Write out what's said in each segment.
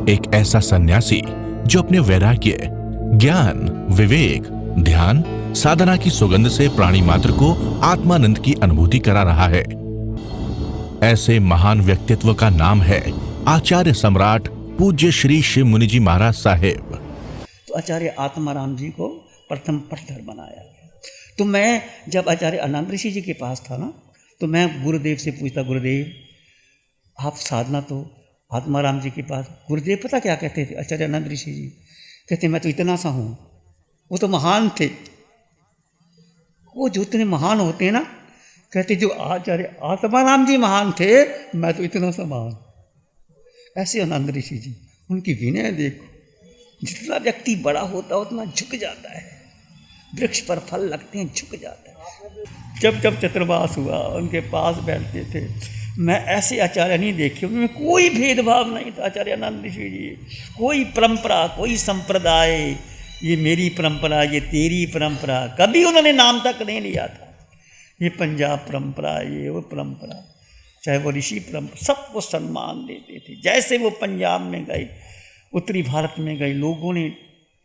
एक ऐसा सन्यासी जो अपने वैराग्य, ज्ञान, विवेक, ध्यान, साधना की सुगंध से प्राणी मात्र को आत्मानंद की अनुभूति करा रहा है। ऐसे महान व्यक्तित्व का नाम है आचार्य सम्राट पूज्य श्री शिव मुनि जी महाराज साहेब। तो आचार्य आत्माराम जी को प्रथम पटधर बनाया। तो मैं जब आचार्य आनंद ऋषि जी के पास था ना, तो मैं गुरुदेव से पूछता, गुरुदेव आप साधना तो आत्माराम जी के पास। गुरुदेव पता क्या कहते थे आचार्य आनंद ऋषि जी? कहते मैं तो इतना सा हूँ, वो तो महान थे। वो जो इतने महान होते हैं ना, कहते जो आचार्य आत्माराम जी महान थे, मैं तो इतना सा महान। ऐसे आनंद ऋषि जी, उनकी विनय देखो, जितना व्यक्ति बड़ा होता है उतना झुक जाता है। वृक्ष पर फल लगते हैं, झुक जाता है। जब जब चतुर्मास हुआ उनके पास बैठते थे, मैं ऐसे आचार्य नहीं देखे, उनमें कोई भेदभाव नहीं था। आचार्य आनंद ऋषि जी, कोई परंपरा, कोई संप्रदाय, ये मेरी परंपरा, ये तेरी परंपरा, कभी उन्होंने नाम तक नहीं लिया था। ये पंजाब परंपरा, ये वो परंपरा, चाहे वो ऋषि परंपरा, सबको सम्मान देते थे। जैसे वो पंजाब में गए, उत्तरी भारत में गए, लोगों ने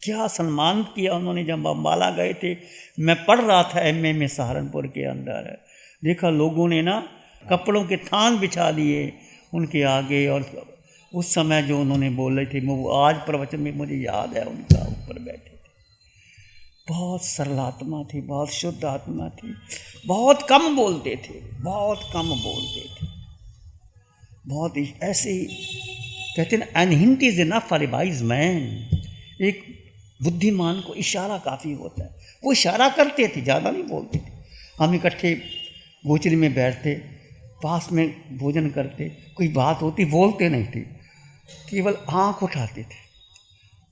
क्या सम्मान किया उन्होंने। जब अम्बाला गए थे, मैं पढ़ रहा था एमए में सहारनपुर के अंदर, देखा लोगों ने ना कपड़ों के थान बिछा दिए उनके आगे, और उस समय जो उन्होंने बोले थे, वो आज प्रवचन में मुझे याद है, उनका ऊपर बैठे थे। बहुत सरल आत्मा थी, बहुत शुद्ध आत्मा थी, बहुत कम बोलते थे, बहुत कम बोलते थे, बहुत ऐसे ही कहते हैं, an hint is enough for a wise man. एक बुद्धिमान को इशारा काफ़ी होता है। वो इशारा करते थे, ज़्यादा नहीं बोलते थे। हम इकट्ठे गोचरी में बैठते, पास में भोजन करते, कोई बात होती, बोलते नहीं थे, केवल आँख उठाते थे।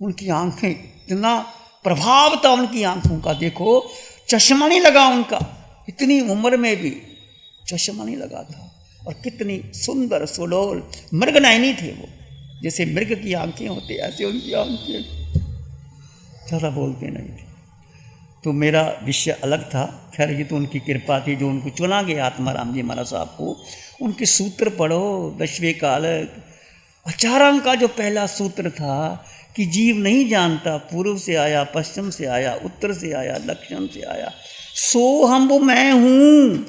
उनकी आँखें, इतना प्रभाव था उनकी आँखों का, देखो चश्मा नहीं लगा उनका, इतनी उम्र में भी चश्मा नहीं लगा था। और कितनी सुंदर सुडोल मृगनयनी थे वो, जैसे मृग की आंखें होती, ऐसे उनकी आंखें, ज़्यादा बोलते नहीं थे। तो मेरा विषय अलग था। खैर ये तो उनकी कृपा थी जो उनको चुना गया, आत्माराम जी महाराज साहब को। उनके सूत्र पढ़ो, 10वें कालक आचार्यों का जो पहला सूत्र था कि जीव नहीं जानता, पूर्व से आया, पश्चिम से आया, उत्तर से आया, दक्षिण से आया, सो हम वो मैं हूँ।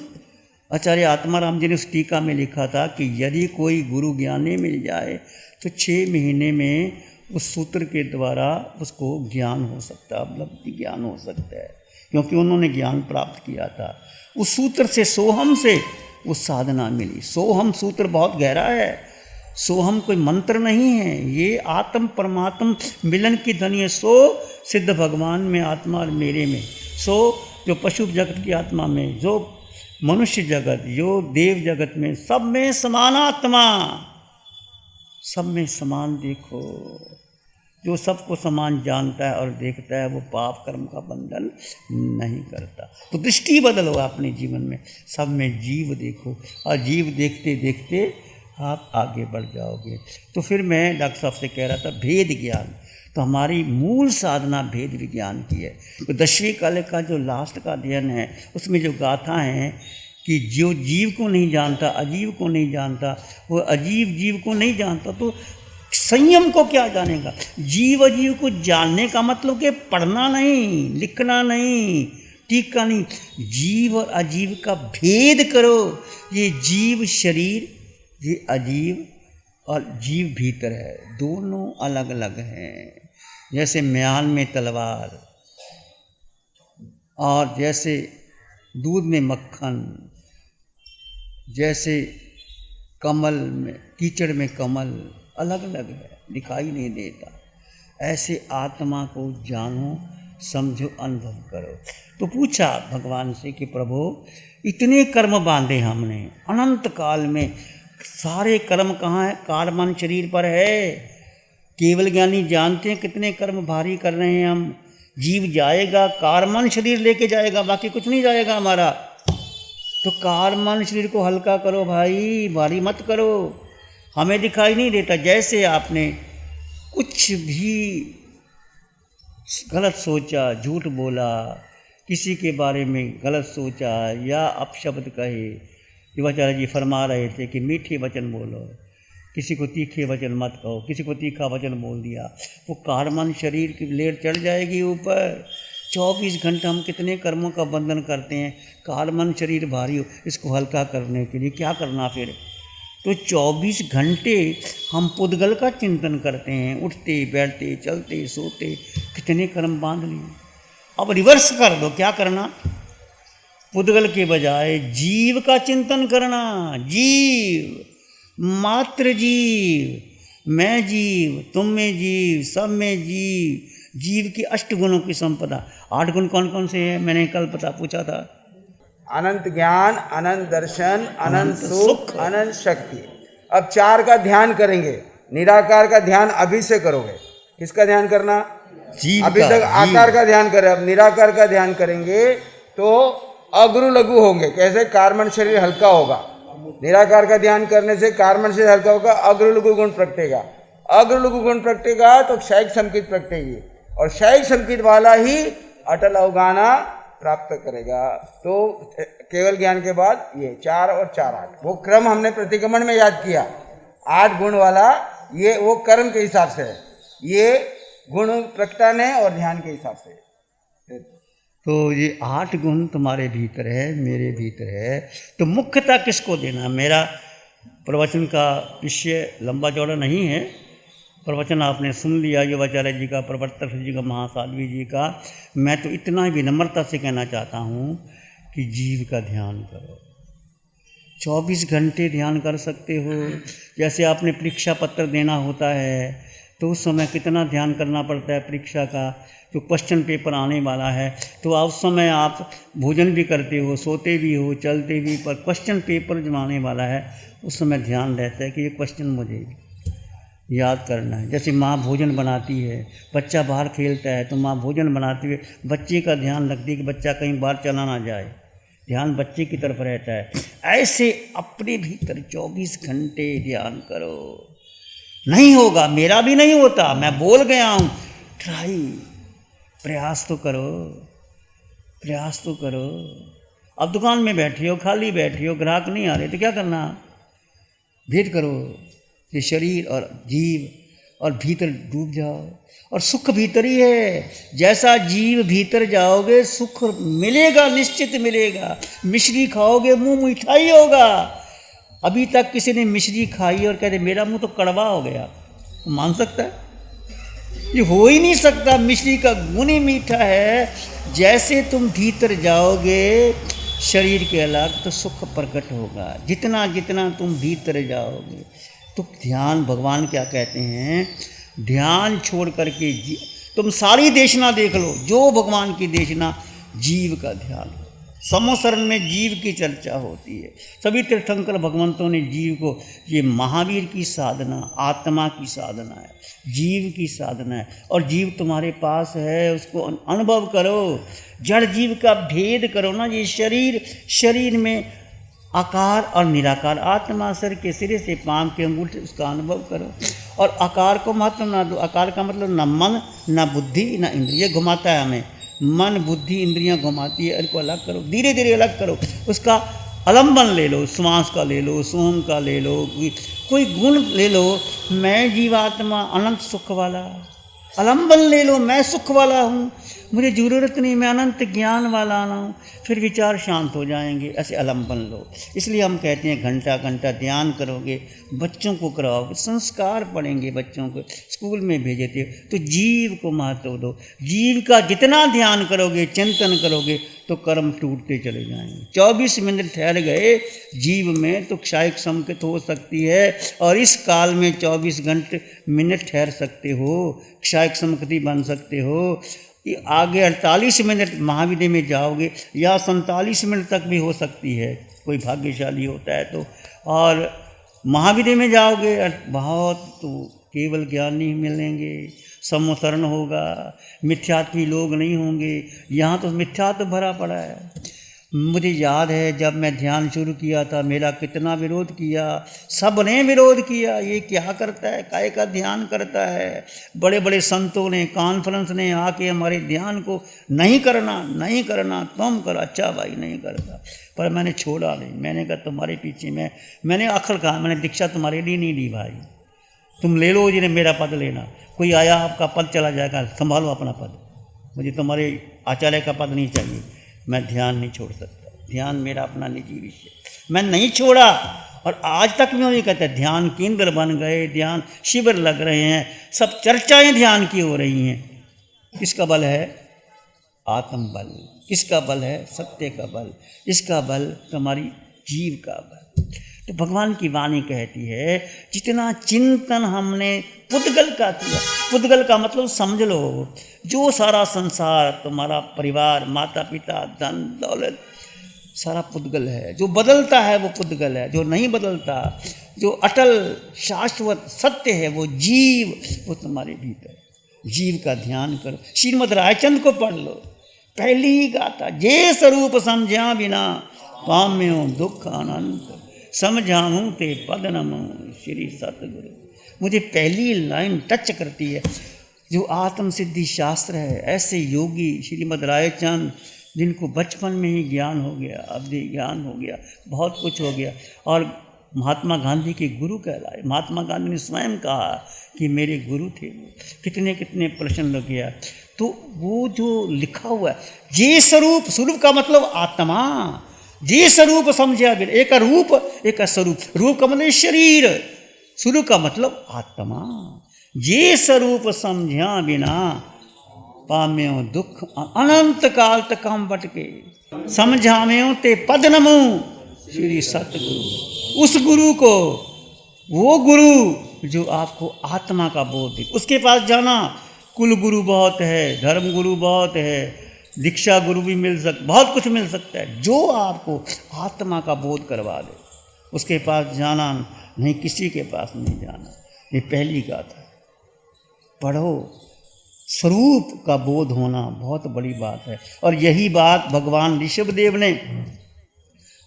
आचार्य आत्माराम जी ने उस टीका में लिखा था कि यदि कोई गुरु ज्ञानी मिल जाए तो 6 महीने में उस सूत्र के द्वारा उसको ज्ञान हो सकता है, उपलब्धि ज्ञान हो सकता है, क्योंकि उन्होंने ज्ञान प्राप्त किया था। उस सूत्र से, सोहम से वो साधना मिली। सोहम सूत्र बहुत गहरा है। सोहम कोई मंत्र नहीं है, ये आत्म परमात्म मिलन की ध्वनि है। सो सिद्ध भगवान में आत्मा और मेरे में, सो जो पशु जगत की आत्मा में, जो मनुष्य जगत, जो देव जगत में, सब में समान आत्मा, सब में समान। देखो जो सबको समान जानता है और देखता है, वो पाप कर्म का बंधन नहीं करता। तो दृष्टि बदलो अपने जीवन में, सब में जीव देखो, और जीव देखते देखते आप आगे बढ़ जाओगे। तो फिर मैं डॉक्टर साहब से कह रहा था भेद ज्ञान, तो हमारी मूल साधना भेद विज्ञान की है। तो 10वें कालक का जो लास्ट का अध्ययन है, उसमें जो गाथा है कि जो जीव को नहीं जानता, अजीव को नहीं जानता, वो अजीव जीव को नहीं जानता, तो संयम को क्या जानेगा। जीव अजीव को जानने का मतलब कि पढ़ना नहीं, लिखना नहीं, टीका नहीं, जीव और अजीव का भेद करो। ये जीव शरीर, ये अजीव, और जीव भीतर है, दोनों अलग अलग हैं। जैसे म्यान में तलवार, और जैसे दूध में मक्खन, जैसे कमल में, कीचड़ में कमल, अलग अलग है, दिखाई नहीं देता। ऐसे आत्मा को जानो, समझो, अनुभव करो। तो पूछा भगवान से कि प्रभु इतने कर्म बांधे हमने अनंत काल में, सारे कर्म कहाँ है? कार्बन शरीर पर है। केवल ज्ञानी जानते हैं कितने कर्म भारी कर रहे हैं हम। जीव जाएगा, कार्बन शरीर लेके जाएगा, बाकी कुछ नहीं जाएगा हमारा। तो कार्बन शरीर को हल्का करो भाई, भारी मत करो। हमें दिखाई नहीं देता। जैसे आपने कुछ भी गलत सोचा, झूठ बोला, किसी के बारे में गलत सोचा या अपशब्द कहे, युवाचार्य जी फरमा रहे थे कि मीठे वचन बोलो, किसी को तीखे वचन मत कहो, किसी को तीखा वचन बोल दिया, वो कारमन शरीर की लेर चढ़ जाएगी ऊपर। 24 घंटा हम कितने कर्मों का बंधन करते हैं, कारमन शरीर भारी हो, इसको हल्का करने के लिए क्या करना फिर? तो 24 घंटे हम पुद्गल का चिंतन करते हैं, उठते बैठते चलते सोते, कितने कर्म बांध लिए। अब रिवर्स कर दो, क्या करना? पुद्गल के बजाय जीव का चिंतन करना। जीव, मात्र जीव, मैं जीव, तुम में जीव, सब में जीव, जीव की 8 गुणों की संपदा। 8 गुण कौन कौन से हैं? मैंने कल पूछा था। अनंत ज्ञान, अनंत दर्शन, अनंत सुख, अनंत शक्ति। अब 4 का ध्यान करेंगे। निराकार का ध्यान अभी से करोगे। किसका ध्यान करना? जीव अभी का, तक आकार का ध्यान करे, अब निराकार का ध्यान करेंगे तो अग्रु लघु होंगे। कैसे? कारमन शरीर हल्का होगा। निराकार का ध्यान करने से कारमन शरीर हल्का होगा, अग्र लघु गुण प्रगटेगा। अग्र लघु गुण प्रगटेगा तो क्षयिक संकित प्रगटेगी, और क्षयिक संकित वाला ही अटल अवगाना प्राप्त करेगा। तो केवल ज्ञान के बाद ये 4 और 4 8, वो क्रम हमने प्रतिक्रमण में याद किया। 8 गुण वाला ये वो कर्म के हिसाब से है, ये गुण प्रकटाने और ध्यान के हिसाब से। तो ये 8 गुण तुम्हारे भीतर है, मेरे भीतर है। तो मुख्यता किसको देना? मेरा प्रवचन का विषय लंबा चौड़ा नहीं है। प्रवचन आपने सुन लिया, युवाचार्य जी का, प्रवर्तक जी का, महासाध्वी जी का। मैं तो इतना ही विनम्रता से कहना चाहता हूँ कि जीव का ध्यान करो। 24 घंटे ध्यान कर सकते हो। जैसे आपने परीक्षा पत्र देना होता है तो उस समय कितना ध्यान करना पड़ता है परीक्षा का, जो क्वेश्चन पेपर आने वाला है। तो उस समय आप भोजन भी करते हो, सोते भी हो, चलते भी, पर क्वेश्चन पेपर जो आने वाला है उस समय ध्यान रहता है कि ये क्वेश्चन मुझे याद करना है। जैसे माँ भोजन बनाती है, बच्चा बाहर खेलता है तो माँ भोजन बनाती है, बच्चे का ध्यान रखती है कि बच्चा कहीं बाहर चला ना जाए, ध्यान बच्चे की तरफ रहता है। ऐसे अपने भीतर 24 घंटे ध्यान करो। नहीं होगा, मेरा भी नहीं होता, मैं बोल गया हूँ, ट्राई, प्रयास तो करो, प्रयास तो करो। अब दुकान में बैठे हो, खाली बैठे हो, ग्राहक नहीं आ रहे तो क्या करना? भेद करो ये शरीर और जीव और भीतर डूब जाओ, और सुख भीतर ही है। जैसा जीव भीतर जाओगे सुख मिलेगा, निश्चित मिलेगा। मिश्री खाओगे मुंह मिठाई होगा। अभी तक किसी ने मिश्री खाई और कहते मेरा मुंह तो कड़वा हो गया, मान सकता है? ये हो ही नहीं सकता। मिश्री का गुण ही मीठा है। जैसे तुम भीतर जाओगे शरीर के अलग तो सुख प्रकट होगा। जितना जितना तुम भीतर जाओगे तो ध्यान, भगवान क्या कहते हैं, ध्यान छोड़ करके तुम सारी देशना देख लो, जो भगवान की देशना, जीव का ध्यान। समोसरण में जीव की चर्चा होती है। सभी तीर्थंकर भगवंतों ने जीव को, ये महावीर की साधना, आत्मा की साधना है, जीव की साधना है। और जीव तुम्हारे पास है, उसको अनुभव करो, जड़ जीव का भेद करो ना। ये शरीर में आकार और निराकार, आत्मा सर के सिरे से पांव के अंगूठे, उसका अनुभव करो। और आकार को महत्व ना दो। आकार का मतलब न मन, न बुद्धि, न इंद्रिय घुमाता है हमें। मन बुद्धि इंद्रियां घुमाती है, इनको अलग करो, धीरे धीरे अलग करो। उसका अलंबन ले लो, श्वास का ले लो, सोम का ले लो, कोई गुण ले लो। मैं जीवात्मा अनंत सुख वाला, अलंबन ले लो, मैं सुख वाला हूँ, मुझे ज़रूरत नहीं, मैं अनंत ज्ञान वाला हूँ। फिर विचार शांत हो जाएंगे, ऐसे अलंबन लो। इसलिए हम कहते हैं घंटा घंटा ध्यान करोगे, बच्चों को कराओगे, संस्कार पढ़ेंगे, बच्चों को स्कूल में भेजे थे, तो जीव को महत्व दो। जीव का जितना ध्यान करोगे, चिंतन करोगे, तो कर्म टूटते चले जाएंगे। 24 मिनट ठहर गए जीव में तो क्षयिक संकित हो सकती है, और इस काल में 24 घंटे मिनट ठहर सकते हो, क्षयिक संकित बन सकते हो। आगे 48 मिनट महाविद्य में जाओगे, या 47 मिनट तक भी हो सकती है, कोई भाग्यशाली होता है तो। और महाविद्य में जाओगे बहुत, तो केवल ज्ञानी मिलेंगे, सम्मोसरण होगा, मिथ्यात्वी लोग नहीं होंगे। यहाँ तो मिथ्यात्व भरा पड़ा है। मुझे याद है जब मैं ध्यान शुरू किया था मेरा कितना विरोध किया, सब ने विरोध किया, ये क्या करता है, काय का ध्यान करता है। बड़े बड़े संतों ने, कॉन्फ्रेंस ने आके हमारे ध्यान को नहीं करना तुम करो। अच्छा भाई नहीं करता, पर मैंने छोड़ा नहीं। मैंने कहा तुम्हारे पीछे मैंने आखिर कहा, मैंने दीक्षा तुम्हारे लिए नहीं ली भाई, तुम ले लो जिन्हें मेरा पद लेना। कोई आया आपका पद चला जाएगा, संभालो अपना पद, मुझे तुम्हारे आचार्य का पद नहीं चाहिए। मैं ध्यान नहीं छोड़ सकता, ध्यान मेरा अपना निजी विषय, मैं नहीं छोड़ा। और आज तक मैं ये कहता, ध्यान केंद्र बन गए, ध्यान शिविर लग रहे हैं, सब चर्चाएं ध्यान की हो रही हैं। किसका बल है? आत्म बल। किसका बल है? सत्य का बल। इसका बल तुम्हारी जीव का बल। तो भगवान की वाणी कहती है जितना चिंतन हमने पुद्गल का किया, पुद्गल का मतलब समझ लो जो सारा संसार, तुम्हारा परिवार, माता पिता, धन दौलत, सारा पुद्गल है। जो बदलता है वो पुद्गल है, जो नहीं बदलता, जो अटल शाश्वत सत्य है वो जीव, वो तुम्हारे भीतर। जीव का ध्यान करो। श्रीमद् रायचंद को पढ़ लो, पहली ही गाथा, जे स्वरूप समझा बिना पाम्यो दुख अनंत, समझाऊं ते पद नमो श्री सतगुरु। मुझे पहली लाइन टच करती है। जो आत्म सिद्धि शास्त्र है, ऐसे योगी श्रीमद् रायचंद जिनको बचपन में ही ज्ञान हो गया, अवधि ज्ञान हो गया, बहुत कुछ हो गया, और महात्मा गांधी के गुरु कहलाए। महात्मा गांधी ने स्वयं कहा कि मेरे गुरु थे वो। कितने कितने प्रश्न लग गया। तो वो जो लिखा हुआ है, ये स्वरूप, स्वरूप का मतलब आत्मा, जे स्वरूप समझा बिना, एक रूप एक स्वरूप, रूप का मतलब शरीर, स्वरूप का मतलब आत्मा। जे स्वरूप समझा बिना पाम्यो दुख अनंत काल तक हम बटके, समझाम्यो ते पद नमो श्री सतगुरु। उस गुरु को, वो गुरु जो आपको आत्मा का बोध दे, उसके पास जाना। कुल गुरु बहुत है, धर्म गुरु बहुत है, दीक्षा गुरु भी मिल बहुत कुछ मिल सकता है। जो आपको आत्मा का बोध करवा दे उसके पास जाना, नहीं किसी के पास नहीं जाना। ये पहली गाथा है। पढ़ो, स्वरूप का बोध होना बहुत बड़ी बात है। और यही बात भगवान ऋषभदेव ने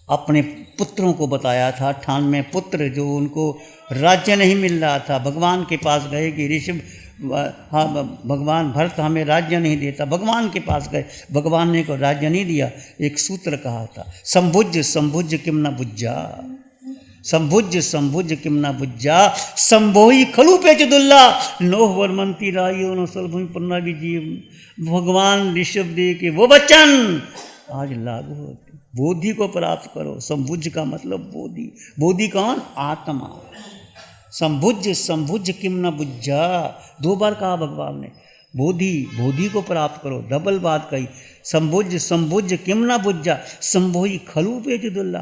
अपने पुत्रों को बताया था। 98 पुत्र जो उनको राज्य नहीं मिल रहा था, भगवान के पास गए कि ऋषभ, हाँ भगवान भरत हमें राज्य नहीं देता, भगवान के पास गए, भगवान ने को राज्य नहीं दिया। एक सूत्र कहा था, संभुज संभुज किम न बुज्जा, संभुज संभुज किम न बुज्जा, संभोही खलु पेचदुल्ला, नोह वर्मंती रायो नो सलभूमि पन्ना भी जीव। भगवान ऋषभदेव के वो वचन आज लागू होते। बोधि को प्राप्त करो। संभुज का मतलब बोधि। बोधि कौन? आत्मा। संभुज संभुज किम न बुज्जा, 2 बार कहा भगवान ने। बोधि, बोधि को प्राप्त करो, डबल बात कही। संभुज संभुज किम न बुज्जा, संभोही खलु पेचदुल्ला।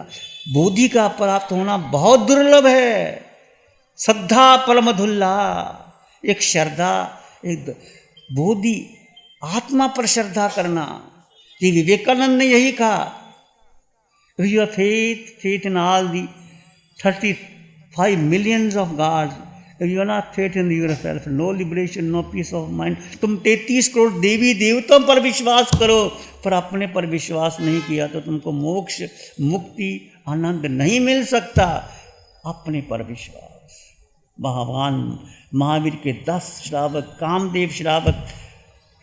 बोधि का प्राप्त होना बहुत दुर्लभ है। श्रद्धा परमधुल्ला, एक श्रद्धा, एक बोधि, आत्मा पर श्रद्धा करना। ये विवेकानंद ने यही कहा, your faith in all the 35 millions of gods, if you are not faith in yourself, no liberation, no peace of mind। तुम 33 करोड़ देवी देवताओं पर विश्वास करो, पर अपने पर विश्वास नहीं किया तो तुमको मोक्ष, मुक्ति, आनंद नहीं मिल सकता। अपने पर विश्वास। भगवान महावीर के 10 श्रावक, कामदेव श्रावक,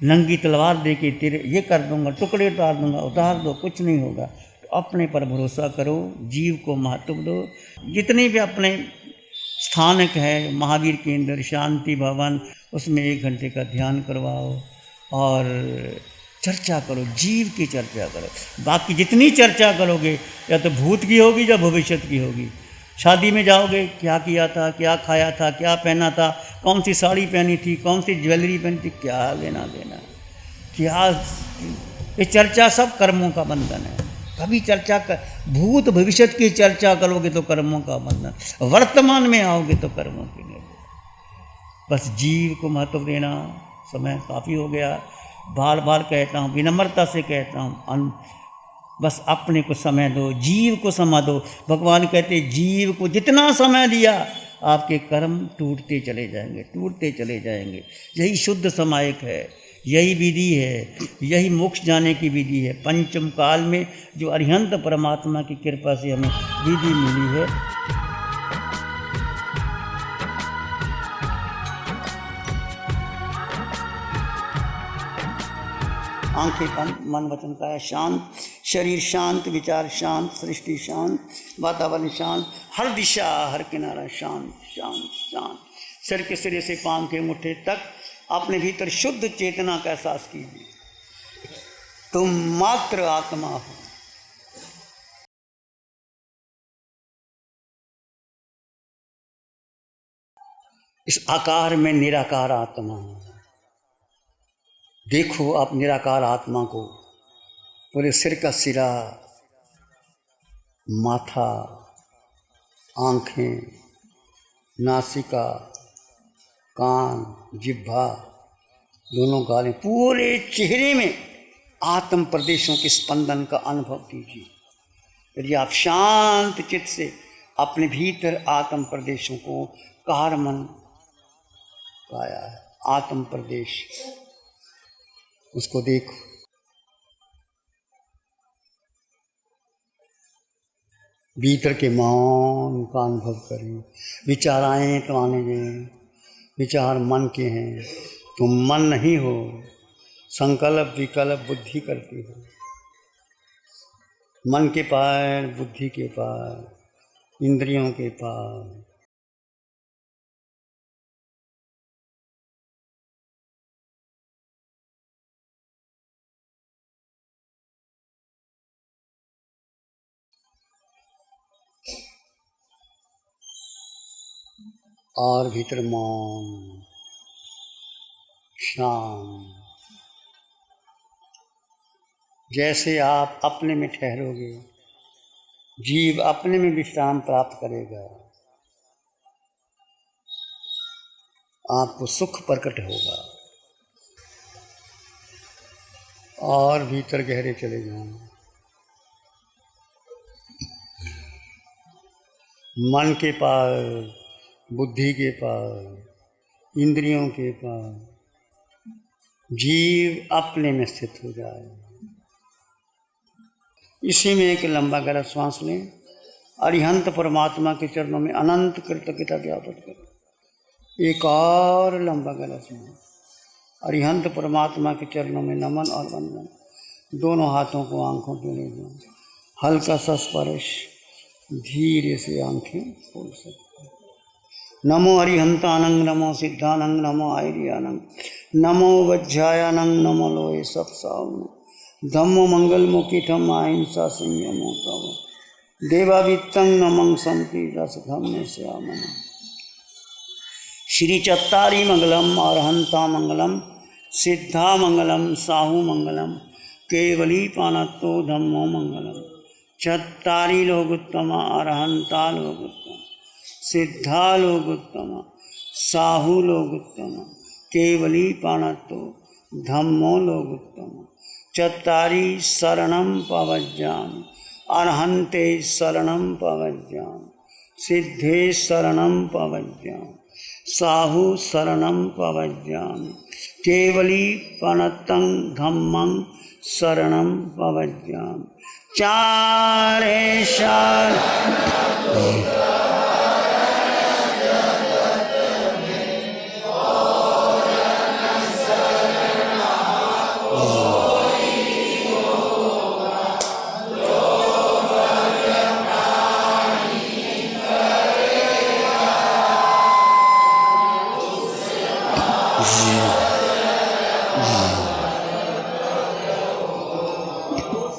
नंगी तलवार दे के तेरे ये कर दूंगा, टुकड़े उतार दूंगा, उतार दो, कुछ नहीं होगा। अपने पर भरोसा करो, जीव को महत्व दो। जितने भी अपने स्थानक है, महावीर केंद्र, शांति भवन, उसमें 1 घंटे का ध्यान करवाओ और चर्चा करो, जीव की चर्चा करो। बाकी जितनी चर्चा करोगे या तो भूत की होगी या भविष्य की होगी। शादी में जाओगे, क्या किया था, क्या खाया था, क्या पहना था, कौन सी साड़ी पहनी थी, कौन सी ज्वेलरी पहनी थी, क्या लेना देना, क्या ये चर्चा सब कर्मों का बंधन है। कभी चर्चा कर, भूत भविष्य की चर्चा करोगे तो कर्मों का बंधन, वर्तमान में आओगे तो कर्मों की नहीं। बस जीव को महत्व देना। समय काफ़ी हो गया, बार बार कहता हूँ, विनम्रता से कहता हूँ, बस अपने को समय दो, जीव को समय दो। भगवान कहते जीव को जितना समय दिया आपके कर्म टूटते चले जाएंगे, टूटते चले जाएंगे। यही शुद्ध समायक है, यही विधि है, यही मोक्ष जाने की विधि है। पंचम काल में जो अरिहंत परमात्मा की कृपा से हमें विधि मिली है। आंखें बंद, मन वचन काया शांत, शरीर शांत, विचार शांत, सृष्टि शांत, वातावरण शांत, हर दिशा हर किनारा शांत शांत शांत। सिर के सिरे से पांव के मुट्ठे तक अपने भीतर शुद्ध चेतना का एहसास कीजिए। तुम मात्र आत्मा हो। इस आकार में निराकार आत्मा है। देखो आप निराकार आत्मा को, पूरे सिर का सिरा, माथा, आंखें, नासिका, कान, जिह्वा, दोनों गालें, पूरे चेहरे में आत्म प्रदेशों के स्पंदन का अनुभव कीजिए। यदि आप शांत चित्त से अपने भीतर आत्म प्रदेशों को कारमन पाया है, आत्म प्रदेश, उसको देखो। भीतर के मौन का अनुभव करें। विचार आए तो आने दें, विचार मन के हैं, तुम मन नहीं हो। संकल्प विकल्प बुद्धि करती हो। मन के पार, बुद्धि के पार, इंद्रियों के पार। और भीतर मौन, शांत। जैसे आप अपने में ठहरोगे, जीव अपने में विश्राम प्राप्त करेगा, आपको सुख प्रकट होगा। और भीतर गहरे चले जाओ। मन के पार, बुद्धि के पार, इंद्रियों के पार जीव अपने में स्थित हो जाए। इसी में एक लंबा गहरा श्वास लें। अरिहंत परमात्मा के चरणों में अनंत कृतज्ञता ज्ञापित करें। एक और लंबा गहरा श्वास। अरिहंत परमात्मा के चरणों में नमन और वंदन। दोनों हाथों को आंखों पे ले जाओ। हल्का सा स्पर्श, धीरे से आंखें खोल सकते। नमो अरिहंतानंग, नमो सिद्धानंग, नमो आयर्यानंग, नमो वज्रायानंग, नमो लोहे सत्सावनंग, धम्मो मंगल मुखिठम अहिंसा संयमो तव देवावित्तं नमं संति रस धम्मे श्यामन। श्री चत्तारी मंगलम, अरहंता मंगलम, सिद्धा मंगलम, साहू मंगलम, केवली पानत्तो धम्मो मंगलम। चत्तारी लोगोत्तम, अरहंता लोगोत्तम, सिद्धा लोगोत्तम, साहू लोगोत्तम, केवली पानत्तो धम्मो लोगोत्तम। चत्तारी शरणं पवज्जामि, अरहन्ते शरणं पवज्जामि, सिद्धे शरणं पवज्जामि, साहू शरणं पवज्जामि, केवली पानत्तं धम्मं शरणं पवज्जामि। चारे शरण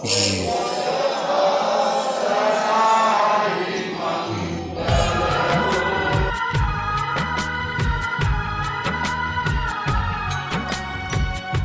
जी